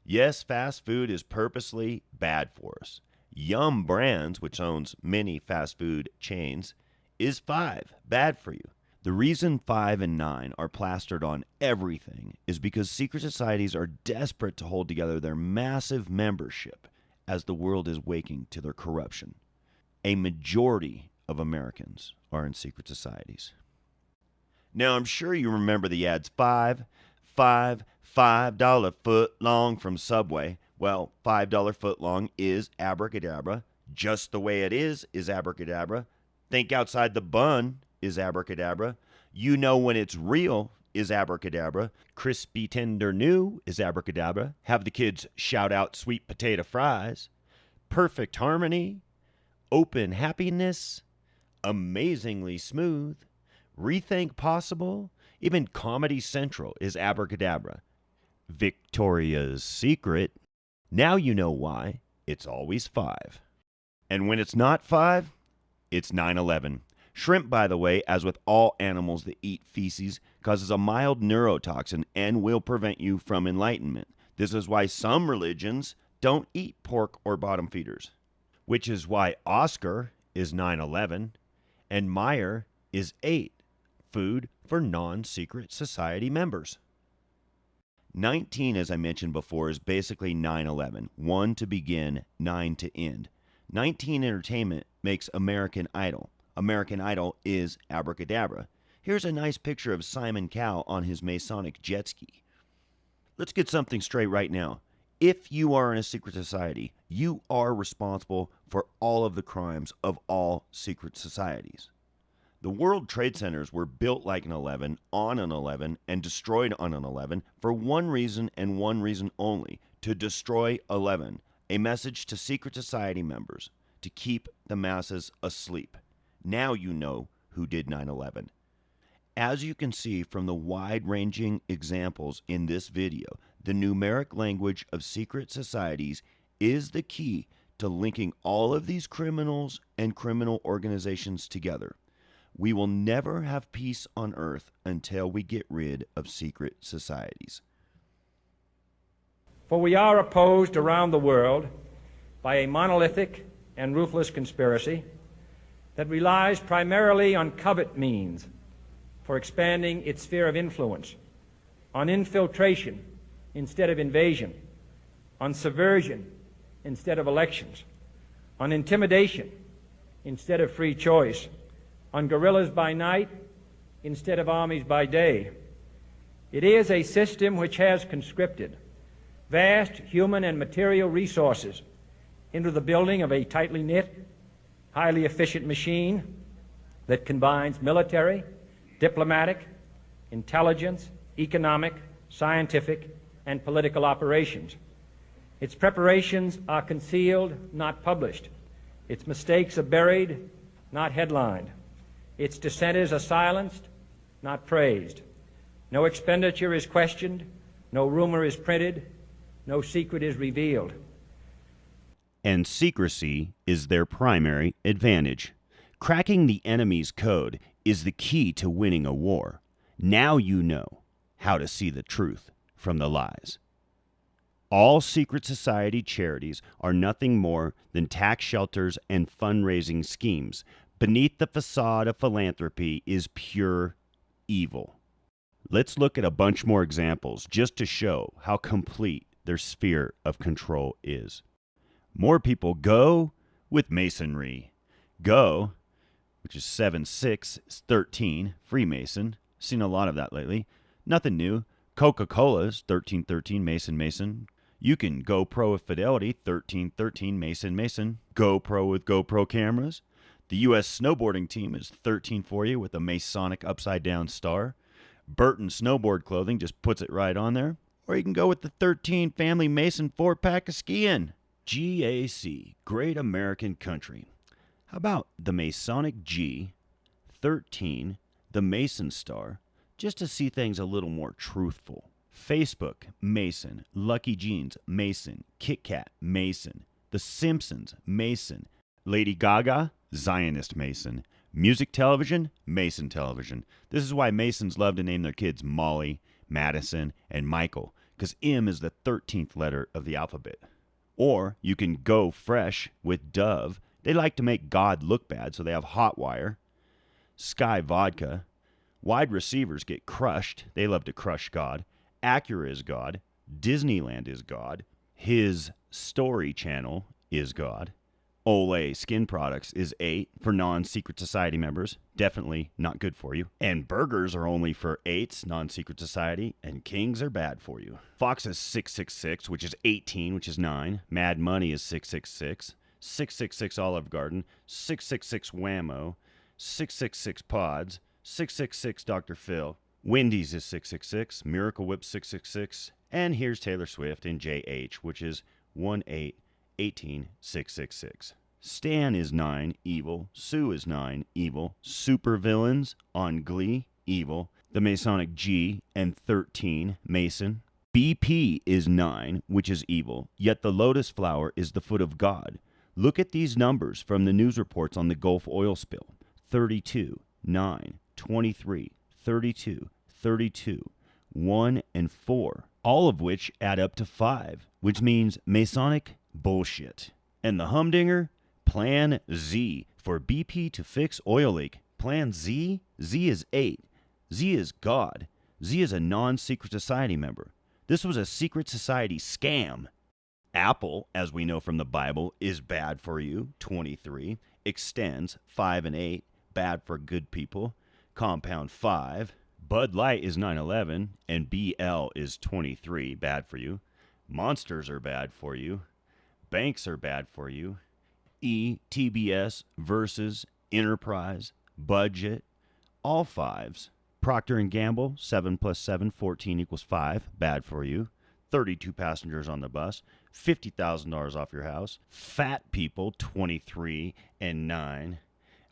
Yes, fast food is purposely bad for us. Yum Brands, which owns many fast food chains, is 5, bad for you. The reason 5 and 9 are plastered on everything is because secret societies are desperate to hold together their massive membership as the world is waking to their corruption. A majority of Americans are in secret societies. Now, I'm sure you remember the ads $5 foot long from Subway. Well, $5 foot long is abracadabra. Just the way it is abracadabra. Think outside the bun is abracadabra. You know when it's real is abracadabra. Crispy tender new is abracadabra. Have the kids shout out sweet potato fries. Perfect harmony. Open happiness. Amazingly smooth. Rethink possible. Even Comedy Central is abracadabra. Victoria's Secret. Now you know why it's always 5. And when it's not 5, it's 9/11. Shrimp, by the way, as with all animals that eat feces, causes a mild neurotoxin and will prevent you from enlightenment. This is why some religions don't eat pork or bottom feeders, which is why Oscar is 9/11 and Meyer is 8, food for non-secret society members. 19, as I mentioned before, is basically 9/11. 1 to begin, 9 to end. 19 Entertainment makes American Idol. American Idol is abracadabra. Here's a nice picture of Simon Cowell on his Masonic jet ski. Let's get something straight right now. If you are in a secret society, you are responsible for all of the crimes of all secret societies. The World Trade Centers were built like an 11, on an 11, and destroyed on an 11 for one reason and one reason only, to destroy 11, a message to secret society members, to keep the masses asleep. Now you know who did 9/11. As you can see from the wide-ranging examples in this video, the numeric language of secret societies is the key to linking all of these criminals and criminal organizations together. We will never have peace on earth until we get rid of secret societies. For we are opposed around the world by a monolithic and ruthless conspiracy that relies primarily on covert means for expanding its sphere of influence, on infiltration instead of invasion, on subversion instead of elections, on intimidation instead of free choice, on guerrillas by night instead of armies by day. It is a system which has conscripted vast human and material resources into the building of a tightly knit, highly efficient machine that combines military, diplomatic, intelligence, economic, scientific, and political operations. Its preparations are concealed, not published. Its mistakes are buried, not headlined. Its dissenters are silenced, not praised. No expenditure is questioned, no rumor is printed, no secret is revealed. And secrecy is their primary advantage. Cracking the enemy's code is the key to winning a war. Now you know how to see the truth from the lies. All secret society charities are nothing more than tax shelters and fundraising schemes. Beneath the facade of philanthropy is pure evil. Let's look at a bunch more examples just to show how complete their sphere of control is. More people go with Masonry. Go, which is 7/6, is 13, Freemason. Seen a lot of that lately. Nothing new. Coca-Cola's 1313, Mason Mason. You can go pro with Fidelity, 1313, Mason Mason. Go pro with GoPro cameras. The U.S. snowboarding team is 13 for you with a Masonic upside-down star. Burton Snowboard Clothing just puts it right on there. Or you can go with the 13 Family Mason 4-pack of skiing. GAC, Great American Country. How about the Masonic G, 13, the Mason Star, just to see things a little more truthful. Facebook, Mason. Lucky Jeans, Mason. Kit Kat, Mason. The Simpsons, Mason. Lady Gaga, Zionist Mason. Music television, Mason television. This is why Masons love to name their kids Molly, Madison, and Michael, because M is the 13th letter of the alphabet. Or you can go fresh with Dove. They like to make God look bad, so they have Hot Wire. Sky Vodka. Wide receivers get crushed. They love to crush God. Acura is God. Disneyland is God. His Story Channel is God. Olay Skin Products is 8 for non-secret society members. Definitely not good for you. And burgers are only for 8s, non-secret society, and kings are bad for you. Fox is 666, which is 18, which is 9. Mad Money is 666. 666 Olive Garden. 666 Whammo. 666 Pods. 666 Dr. Phil. Wendy's is 666. Miracle Whip 666. And here's Taylor Swift in JH, which is 1818666. Stan is 9, evil. Sue is 9, evil. Supervillains on Glee, evil. The Masonic G and 13, Mason. BP is 9, which is evil. Yet the lotus flower is the foot of God. Look at these numbers from the news reports on the Gulf oil spill. 32, 9, 23, 32, 32, 1, and 4. All of which add up to 5, which means Masonic bullshit. And the humdinger, Plan Z for BP to fix oil leak. Plan Z? Z is 8. Z is God. Z is a non-secret society member. This was a secret society scam. Apple, as we know from the Bible, is bad for you, 23. Extends, 5 and 8, bad for good people. Compound 5. Bud Light is 9/11, and BL is 23, bad for you. Monsters are bad for you. Banks are bad for you. TBS versus Enterprise, Budget, all 5s. Procter & Gamble, 7 plus 7, 14 equals 5, bad for you. 32 passengers on the bus, $50,000 off your house. Fat people, 23 and 9.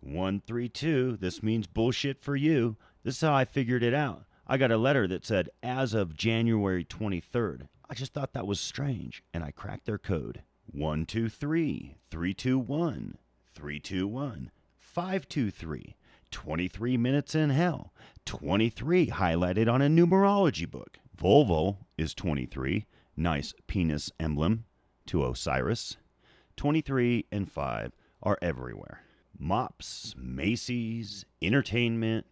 132, this means bullshit for you. This is how I figured it out. I got a letter that said, as of January 23rd. I just thought that was strange, and I cracked their code. 123, 321, 321, 523, 23 minutes in hell. 23 highlighted on a numerology book. Volvo is 23, nice penis emblem to Osiris. 23 and 5 are everywhere. Mops, Macy's, entertainment,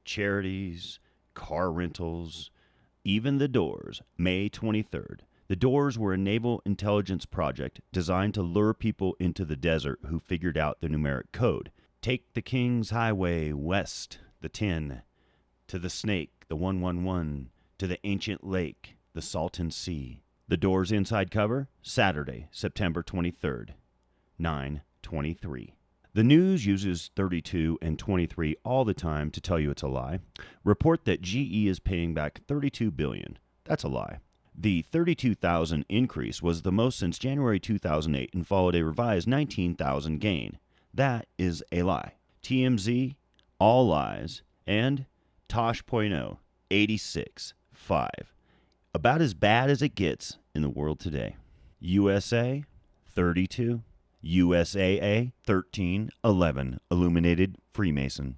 charities, car rentals, even the Doors, May 23rd. The Doors were a naval intelligence project designed to lure people into the desert who figured out the numeric code. Take the King's Highway west, the 10, to the Snake, the 111, to the ancient lake, the Salton Sea. The Doors inside cover, Saturday, September 23rd, 9:23. The news uses 32 and 23 all the time to tell you it's a lie. Report that GE is paying back $32 billion. That's a lie. The 32,000 increase was the most since January 2008 and followed a revised 19,000 gain. That is a lie. TMZ, all lies. And Tosh.0, 86.5. About as bad as it gets in the world today. USA, 32. USAA, 1311, illuminated Freemason.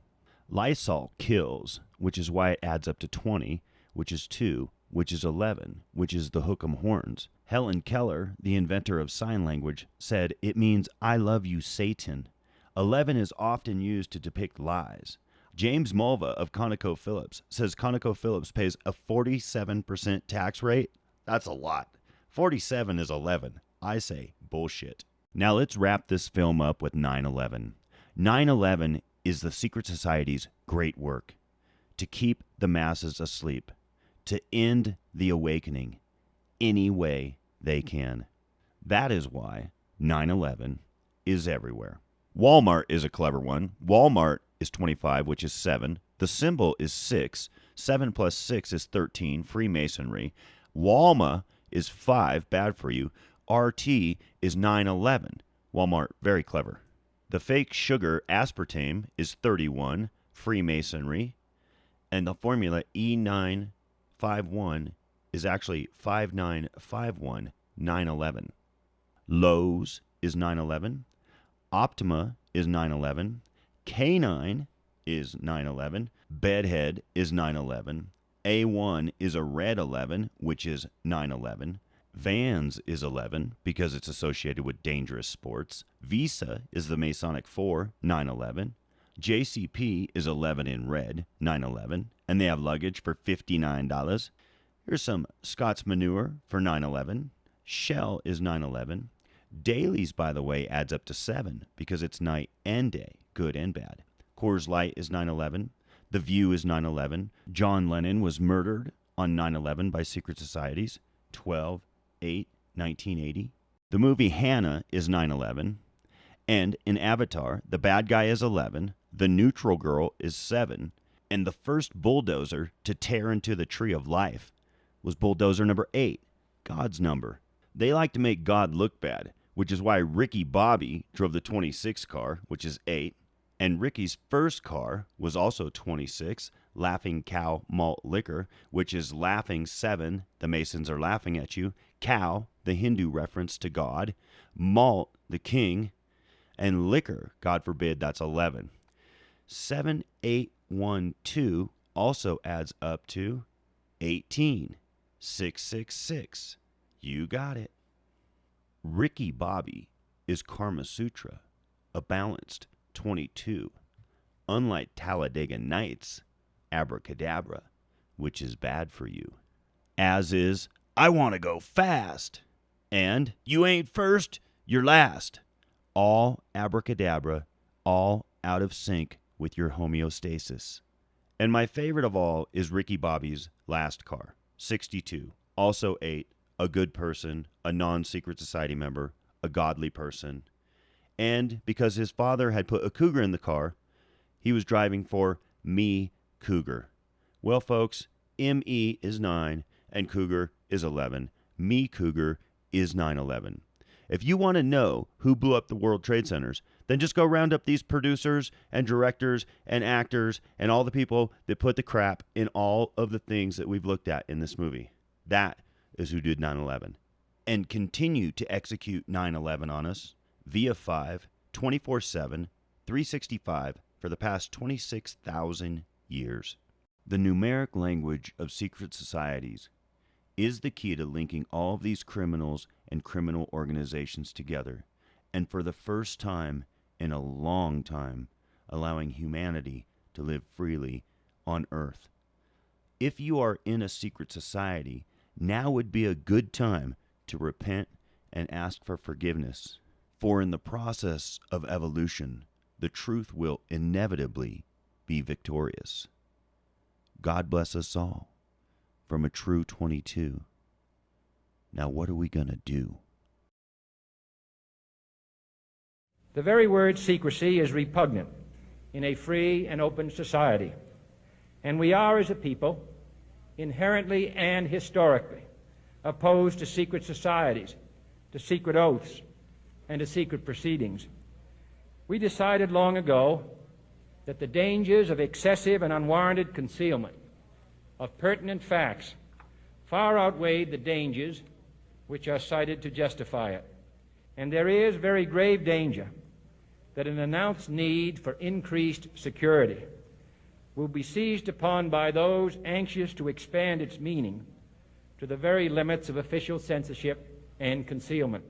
Lysol kills, which is why it adds up to 20, which is 2, which is 11, which is the hook'em horns. Helen Keller, the inventor of sign language, said it means I love you, Satan. 11 is often used to depict lies. James Mulva of ConocoPhillips says ConocoPhillips pays a 47% tax rate. That's a lot. 47 is 11. I say bullshit. Now let's wrap this film up with 9/11. 9/11 is the secret society's great work. To keep the masses asleep. To end the awakening any way they can. That is why 9/11 is everywhere. Walmart is a clever one. Walmart is 25, which is 7. The symbol is 6. 7 plus 6 is 13, Freemasonry. Walma is 5, bad for you. RT is 9/11. Walmart, very clever. The fake sugar aspartame is 31, Freemasonry. And the formula E951 is actually 5951, 9/11. Lowe's is 9/11. Optima is 9/11. Canine is 9/11. Bedhead is 9/11. A1 is a red 11, which is 9/11. Vans is 11 because it's associated with dangerous sports. Visa is the Masonic 4, 9/11. JCP is 11 in red, 9/11, and they have luggage for $59. Here's some Scott's Manure for 9/11. Shell is 9/11. Dailies, by the way, adds up to 7 because it's night and day, good and bad. Coors Light is 9/11. The View is 9/11. John Lennon was murdered on 9/11 by secret societies, 12/8/1980. The movie Hannah is 9/11. And in Avatar, the bad guy is 11, the neutral girl is 7, and the first bulldozer to tear into the tree of life was bulldozer number 8, God's number. They like to make God look bad, which is why Ricky Bobby drove the 26 car, which is 8, and Ricky's first car was also 26, Laughing Cow Malt Liquor, which is laughing 7, the Masons are laughing at you, cow, the Hindu reference to God, malt, the king, and liquor, God forbid, that's 11. 7812 also adds up to 18. 666. You got it. Ricky Bobby is Karma Sutra, a balanced 22. Unlike Talladega Nights, Abracadabra, which is bad for you. As is, I want to go fast. And you ain't first, you're last. All abracadabra, all out of sync with your homeostasis. And my favorite of all is Ricky Bobby's last car, 62, also 8, a good person, a non-secret society member, a godly person. And because his father had put a cougar in the car, he was driving for Me Cougar. Well, folks, ME is 9 and Cougar is 11. Me Cougar is 9/11. If you want to know who blew up the World Trade Centers, then just go round up these producers and directors and actors and all the people that put the crap in all of the things that we've looked at in this movie. That is who did 9/11 and continue to execute 9/11 on us via 5, 24/7, 365 for the past 26,000 years. The numeric language of secret societies is the key to linking all of these criminals and criminal organizations together, and for the first time in a long time, allowing humanity to live freely on Earth. If you are in a secret society, now would be a good time to repent and ask for forgiveness, for in the process of evolution, the truth will inevitably be victorious. God bless us all. From a true 22. Now what are we going to do? The very word secrecy is repugnant in a free and open society. And we are, as a people, inherently and historically opposed to secret societies, to secret oaths, and to secret proceedings. We decided long ago that the dangers of excessive and unwarranted concealment of pertinent facts far outweighed the dangers which are cited to justify it. And there is very grave danger that an announced need for increased security will be seized upon by those anxious to expand its meaning to the very limits of official censorship and concealment.